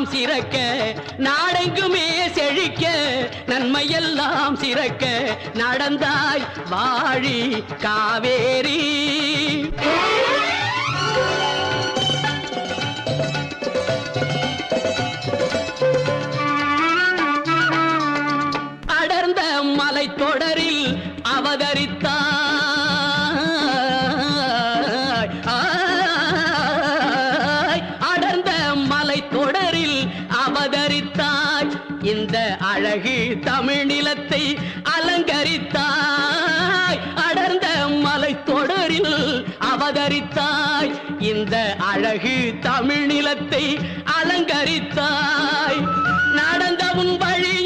நன்மையெல்லாம் சிறக்க நாடெங்குமே செழிக்க நன்மையெல்லாம் சிறக்க நடந்தாய் வாழி காவேரி. அடர்ந்த மலைத்தொடரில் அவதரித்தாய், அடர்ந்த மலைத்தொடரில் அவதரித்தாய். இந்த அழகு தமிழ் நிலத்தை அலங்கரித்தாய். அடர்ந்த மலைத்தொடரில் அவதரித்தாய். இந்த அழகு தமிழ் நிலத்தை அலங்கரித்தாய். நடந்த உன் வழி